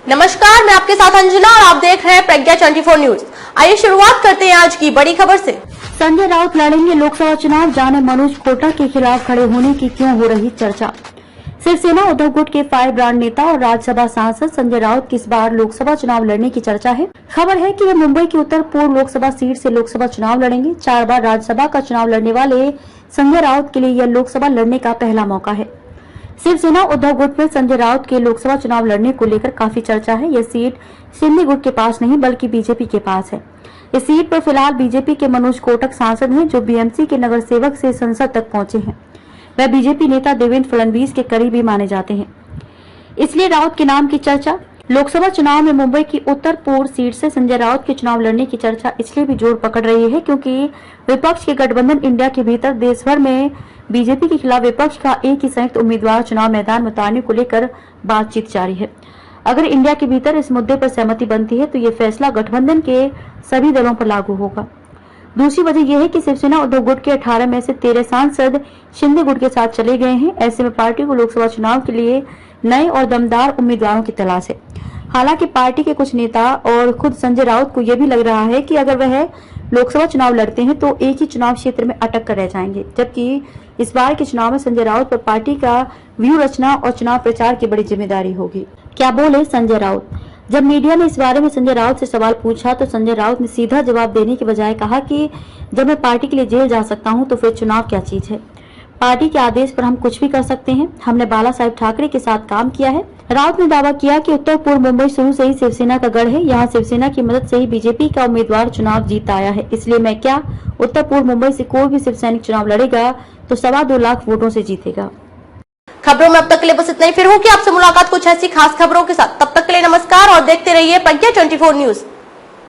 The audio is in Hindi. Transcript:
नमस्कार, मैं आपके साथ अंजना और आप देख रहे हैं प्रज्ञा 24 न्यूज। आइए शुरुआत करते हैं आज की बड़ी खबर से। संजय राउत लड़ेंगे लोकसभा चुनाव, जाने मनोज कोटा के खिलाफ खड़े होने की क्यों हो रही चर्चा। शिवसेना उद्धव गुट के फायर ब्रांड नेता और राज्यसभा सांसद संजय राउत की इस बार लोकसभा चुनाव लड़ने की चर्चा है। खबर है कि वे मुंबई की उत्तर पूर्व लोकसभा सीट से लोकसभा चुनाव लड़ेंगे। 4 बार राज्यसभा का चुनाव लड़ने वाले संजय राउत के लिए यह लोकसभा लड़ने का पहला मौका है। शिवसेना उद्धव गुट में संजय राउत के लोकसभा चुनाव लड़ने को लेकर काफी चर्चा है। यह सीट शिंदे गुट के पास नहीं बल्कि बीजेपी के पास है। इस सीट पर फिलहाल बीजेपी के मनोज कोटक सांसद हैं, जो बीएमसी के नगर सेवक से संसद तक पहुंचे हैं। वह बीजेपी नेता देवेंद्र फडणवीस के करीबी माने जाते हैं, इसलिए राउत के नाम की चर्चा। लोकसभा चुनाव में मुंबई की उत्तर पूर्व सीट से संजय राउत के चुनाव लड़ने की चर्चा इसलिए भी जोर पकड़ रही है क्योंकि विपक्ष के गठबंधन इंडिया के भीतर देश भर में बीजेपी के खिलाफ विपक्ष का एक ही संयुक्त उम्मीदवार चुनाव मैदान में उतारने को लेकर बातचीत जारी है। अगर इंडिया के भीतर इस मुद्दे पर सहमति बनती है तो ये फैसला गठबंधन के सभी दलों पर लागू होगा। दूसरी वजह यह है कि शिवसेना उद्धव गुट के 18 में से 13 सांसद शिंदे गुट के साथ चले गए हैं। ऐसे में पार्टी को लोकसभा चुनाव के लिए नए और दमदार उम्मीदवारों की तलाश है। हालांकि पार्टी के कुछ नेता और खुद संजय राउत को यह भी लग रहा है कि अगर वह लोकसभा चुनाव लड़ते हैं तो एक ही चुनाव क्षेत्र में अटक कर रह जाएंगे, जबकि इस बार के चुनाव में संजय राउत पर पार्टी का व्यूह रचना और चुनाव प्रचार की बड़ी जिम्मेदारी होगी। क्या बोले संजय राउत। जब मीडिया ने इस बारे में संजय राउत से सवाल पूछा तो संजय राउत ने सीधा जवाब देने के बजाय कहा कि जब मैं पार्टी के लिए जेल जा सकता हूं तो फिर चुनाव क्या चीज है। पार्टी के आदेश पर हम कुछ भी कर सकते हैं। हमने बाला साहेब ठाकरे के साथ काम किया है। राउत ने दावा किया कि उत्तर पूर्व मुंबई शुरू से ही शिवसेना का गढ़ है। यहाँ शिवसेना की मदद से ही बीजेपी का उम्मीदवार चुनाव जीत आया है, इसलिए मैं क्या, उत्तर पूर्व मुंबई से कोई भी शिव सैनिक चुनाव लड़ेगा तो 2.25 लाख वोटों से जीतेगा। खबरों में अब तक के लिए बस इतना ही। फिर होगी आपसे मुलाकात कुछ ऐसी खास खबरों के साथ। तब तक के लिए नमस्कार और देखते रहिए प्रज्ञा 24 न्यूज।